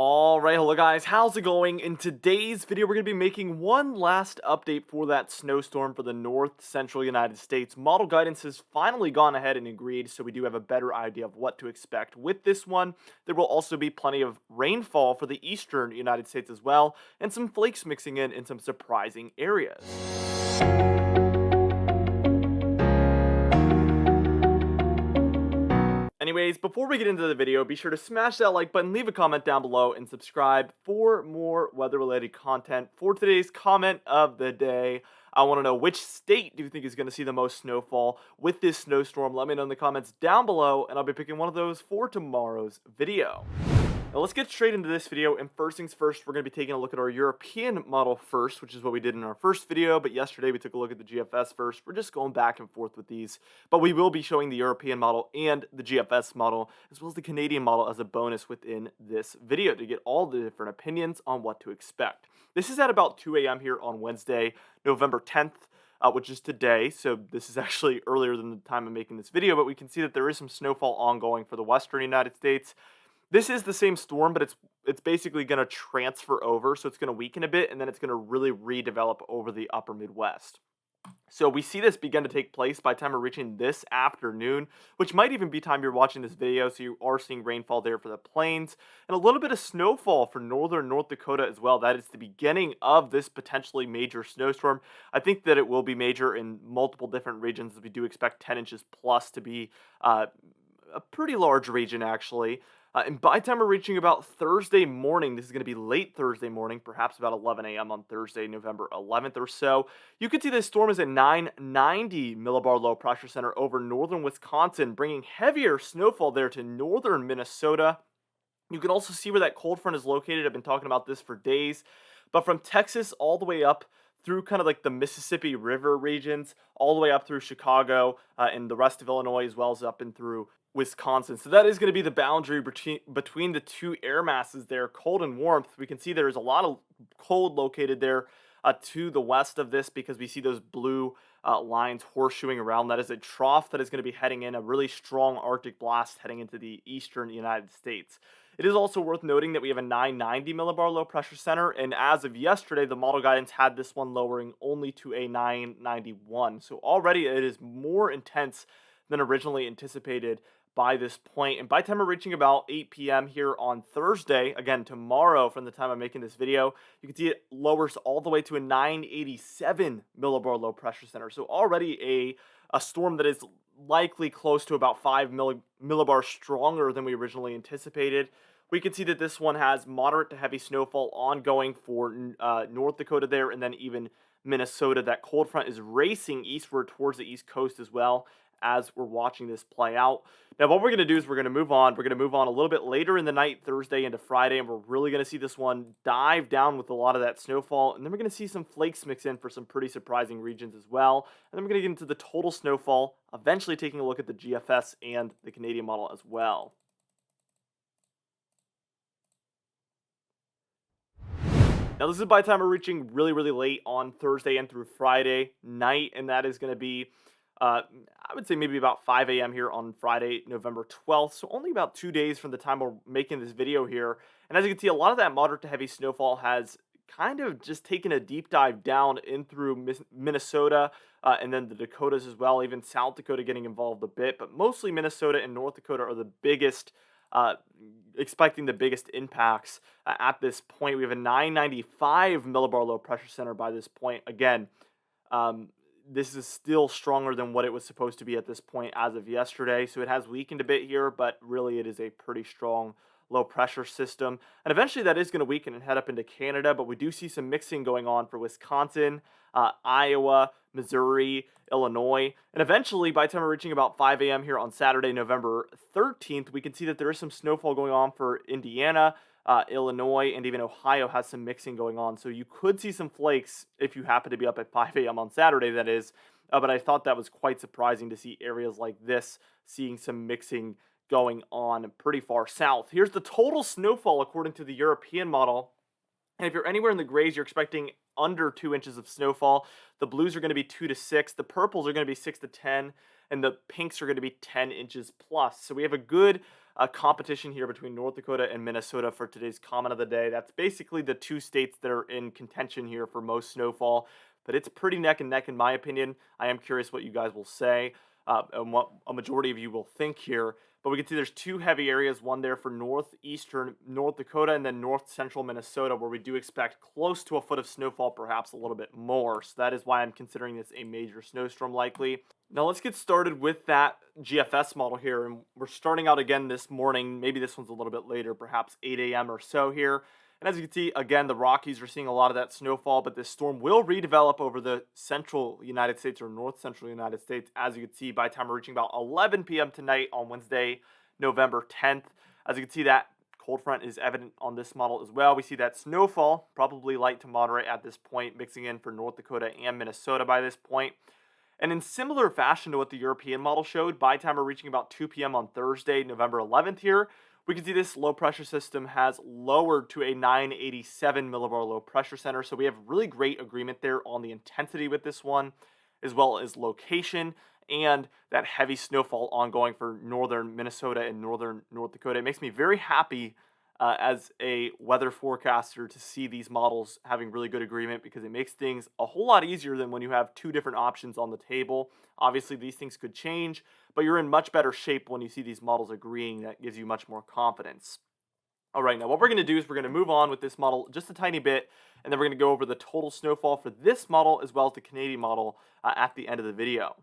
Alright, hello guys, how's it going? In today's video, we're going to be making one last update for that snowstorm for the north central United States. Model guidance has finally gone ahead and agreed, so we do have a better idea of what to expect with this one. There will also be plenty of rainfall for the eastern United States as well, and some flakes mixing in some surprising areas. Anyways, before we get into the video, be sure to smash that like button, leave a comment down below, and subscribe for more weather-related content. For today's comment of the day, I want to know, which state do you think is going to see the most snowfall with this snowstorm? Let me know in the comments down below, and I'll be picking one of those for tomorrow's video. Now let's get straight into this video, and first things first, we're going to be taking a look at our European model first, which is what we did in our first video, but yesterday we took a look at the GFS first. We're just going back and forth with these, but we will be showing the European model and the GFS model, as well as the Canadian model as a bonus within this video to get all the different opinions on what to expect. This is at about 2 a.m. here on Wednesday, November 10th. Which is today, so this is actually earlier than the time of making this video, but we can see that there is some snowfall ongoing for the western United States. This is the same storm, but it's basically going to transfer over, so it's going to weaken a bit, and then it's going to really redevelop over the upper Midwest. So we see this begin to take place by the time we're reaching this afternoon, which might even be time you're watching this video, so you are seeing rainfall there for the plains, and a little bit of snowfall for northern North Dakota as well. That is the beginning of this potentially major snowstorm. I think that it will be major in multiple different regions, as we do expect 10 inches plus to be a pretty large region, actually. And by the time we're reaching about Thursday morning, this is going to be late Thursday morning, perhaps about 11 a.m. on Thursday, November 11th or so, you can see this storm is a 990 millibar low pressure center over northern Wisconsin, bringing heavier snowfall there to northern Minnesota. You can also see where that cold front is located. I've been talking about this for days, but from Texas all the way up through kind of like the Mississippi River regions, all the way up through Chicago and the rest of Illinois, as well as up and through Wisconsin. So that is going to be the boundary between the two air masses there, cold and warmth. We can see there's a lot of cold located there to the west of this, because we see those blue lines horseshoeing around. That is a trough that is going to be heading in, a really strong Arctic blast heading into the eastern United States. It is also worth noting that we have a 990 millibar low pressure center, and as of yesterday, the model guidance had this one lowering only to a 991. So already it is more intense than originally anticipated by this point. And by the time we're reaching about 8 p.m. here on Thursday, again tomorrow from the time I'm making this video, you can see it lowers all the way to a 987 millibar low pressure center. So already a storm that is likely close to about 5 millibars stronger than we originally anticipated. We can see that this one has moderate to heavy snowfall ongoing for North Dakota there, and then even Minnesota. That cold front is racing eastward towards the East Coast as well, as we're watching this play out. Now, what we're going to do is we're going to move on. We're going to move on a little bit later in the night, Thursday into Friday, and we're really going to see this one dive down with a lot of that snowfall. And then we're going to see some flakes mix in for some pretty surprising regions as well. And then we're going to get into the total snowfall, eventually taking a look at the GFS and the Canadian model as well. Now, this is by the time we're reaching really, really late on Thursday and through Friday night, and that is going to be I would say maybe about 5 a.m. here on Friday, November 12th. So only about 2 days from the time we're making this video here. And as you can see, a lot of that moderate to heavy snowfall has kind of just taken a deep dive down in through Minnesota and then the Dakotas as well, even South Dakota getting involved a bit. But mostly Minnesota and North Dakota are the biggest, expecting the biggest impacts at this point. We have a 995 millibar low pressure center by this point. Again, this is still stronger than what it was supposed to be at this point as of yesterday. So it has weakened a bit here, but really it is a pretty strong low pressure system. And eventually that is going to weaken and head up into Canada, but we do see some mixing going on for Wisconsin, Iowa, Missouri, Illinois. And eventually, by the time we're reaching about 5 a.m. here on Saturday, November 13th, we can see that there is some snowfall going on for Indiana, Illinois, and even Ohio has some mixing going on. So you could see some flakes if you happen to be up at 5 a.m. on Saturday, that is. But I thought that was quite surprising to see areas like this seeing some mixing going on pretty far south. Here's the total snowfall according to the European model. And if you're anywhere in the grays, you're expecting under 2 inches of snowfall. The blues are going to be 2 to 6. The purples are going to be 6 to 10. And the pinks are going to be 10 inches plus. So we have a good competition here between North Dakota and Minnesota for today's comment of the day. That's basically the two states that are in contention here for most snowfall, but it's pretty neck and neck in my opinion. I am curious what you guys will say and what a majority of you will think here. But we can see there's two heavy areas, one there for northeastern North Dakota and then north central Minnesota, where we do expect close to a foot of snowfall, perhaps a little bit more. So that is why I'm considering this a major snowstorm likely. Now let's get started with that GFS model here. And we're starting out again this morning. Maybe this one's a little bit later, perhaps 8 a.m. or so here. And as you can see, again, the Rockies are seeing a lot of that snowfall, but this storm will redevelop over the central United States or north central United States, as you can see, by the time we're reaching about 11 p.m. tonight on Wednesday, November 10th. As you can see, that cold front is evident on this model as well. We see that snowfall, probably light to moderate at this point, mixing in for North Dakota and Minnesota by this point. And in similar fashion to what the European model showed, by the time we're reaching about 2 p.m. on Thursday, November 11th here, we can see this low pressure system has lowered to a 987 millibar low pressure center. So we have really great agreement there on the intensity with this one, as well as location and that heavy snowfall ongoing for northern Minnesota and northern North Dakota. It makes me very happy as a weather forecaster to see these models having really good agreement, because it makes things a whole lot easier than when you have two different options on the table. Obviously, these things could change, but you're in much better shape when you see these models agreeing. That gives you much more confidence. All right, now what we're going to do is we're going to move on with this model just a tiny bit, and then we're going to go over the total snowfall for this model as well as the Canadian model at the end of the video.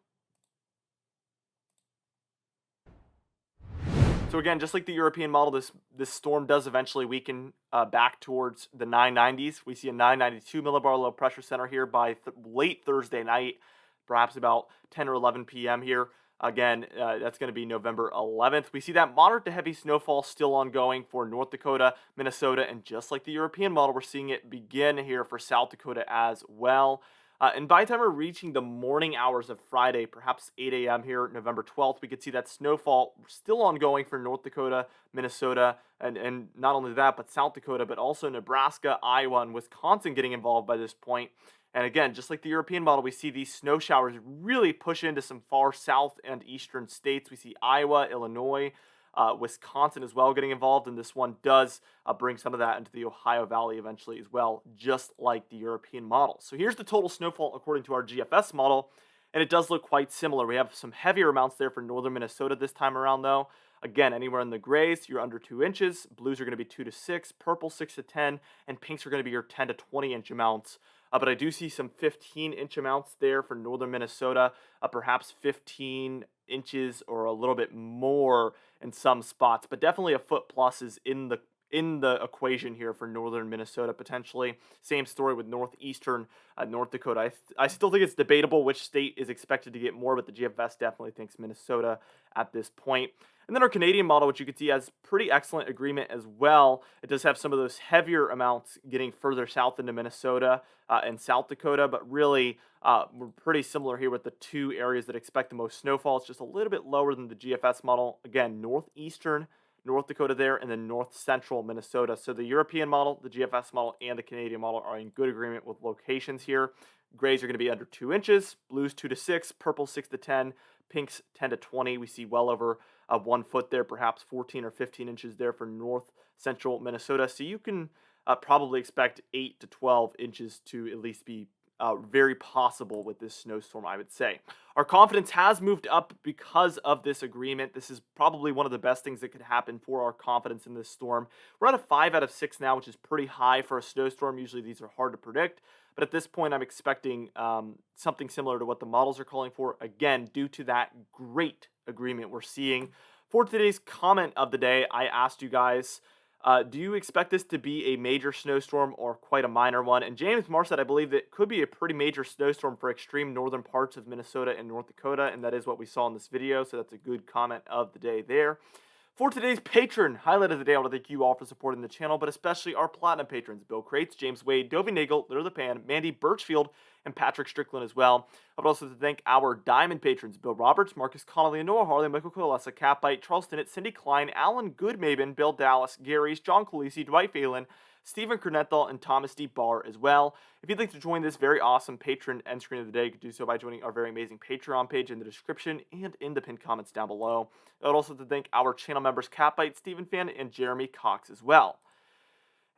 So again, just like the European model, this storm does eventually weaken back towards the 990s. We see a 992 millibar low pressure center here by late Thursday night, perhaps about 10 or 11 p.m. here. Again, that's going to be November 11th. We see that moderate to heavy snowfall still ongoing for North Dakota, Minnesota, and just like the European model, we're seeing it begin here for South Dakota as well. And by the time we're reaching the morning hours of Friday, perhaps 8 a.m. here, November 12th, we could see that snowfall still ongoing for North Dakota, Minnesota, and not only that, but South Dakota, but also Nebraska, Iowa, and Wisconsin getting involved by this point. And again, just like the European model, we see these snow showers really push into some far south and eastern states. We see Iowa, Illinois, Wisconsin as well getting involved, and this one does bring some of that into the Ohio Valley eventually as well, just like the European model. So here's the total snowfall according to our GFS model, and it does look quite similar. We have some heavier amounts there for northern Minnesota this time around, though. Again, anywhere in the grays, you're under 2 inches. Blues are going to be 2 to 6, purple 6 to 10, and pinks are going to be your 10 to 20 inch amounts. But I do see some 15-inch amounts there for northern Minnesota, perhaps 15 inches or a little bit more in some spots, but definitely a foot plus is in the equation here for northern Minnesota potentially. Same story with northeastern North Dakota. I still think it's debatable which state is expected to get more, but the GFS definitely thinks Minnesota at this point. And then our Canadian model, which you can see has pretty excellent agreement as well. It does have some of those heavier amounts getting further south into Minnesota and South Dakota, but really we're pretty similar here with the two areas that expect the most snowfall. It's just a little bit lower than the GFS model. Again, northeastern North Dakota there, and then north central Minnesota. So the European model, the GFS model, and the Canadian model are in good agreement with locations here. Grays are going to be under 2 inches, blues 2 to 6, purple 6 to 10, pinks 10 to 20. We see well over 1 foot there, perhaps 14 or 15 inches there for north central Minnesota. So you can probably expect 8 to 12 inches to at least be very possible with this snowstorm, I would say. Our confidence has moved up because of this agreement. This is probably one of the best things that could happen for our confidence in this storm. We're at a 5 out of 6 now, which is pretty high for a snowstorm. Usually these are hard to predict, but at this point I'm expecting something similar to what the models are calling for, again, due to that great agreement we're seeing. For today's comment of the day, I asked you guys, do you expect this to be a major snowstorm or quite a minor one? And James Marr said, I believe that could be a pretty major snowstorm for extreme northern parts of Minnesota and North Dakota, and that is what we saw in this video, so that's a good comment of the day there. For today's Patron Highlight of the day, I want to thank you all for supporting the channel, but especially our Platinum patrons, Bill Crates, James Wade, Dovey Nagel, Litter the Pan, Mandy Birchfield, and Patrick Strickland as well. I would also like to thank our Diamond patrons, Bill Roberts, Marcus Connolly, Noah Harley, Michael Coalessa, Catbite, Charles Stinnett, Cindy Klein, Alan Goodmaben, Bill Dallas, Gary's, John Colisi, Dwight Phelan, Stephen Kernethal, and Thomas D. Barr as well. If you'd like to join this very awesome patron end screen of the day, you can do so by joining our very amazing Patreon page in the description and in the pinned comments down below. I would also like to thank our channel members Catbite, Stephen Fan, and Jeremy Cox as well.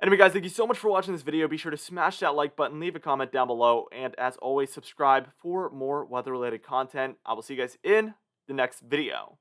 Anyway, guys, thank you so much for watching this video. Be sure to smash that like button, leave a comment down below, and as always, subscribe for more weather-related content. I will see you guys in the next video.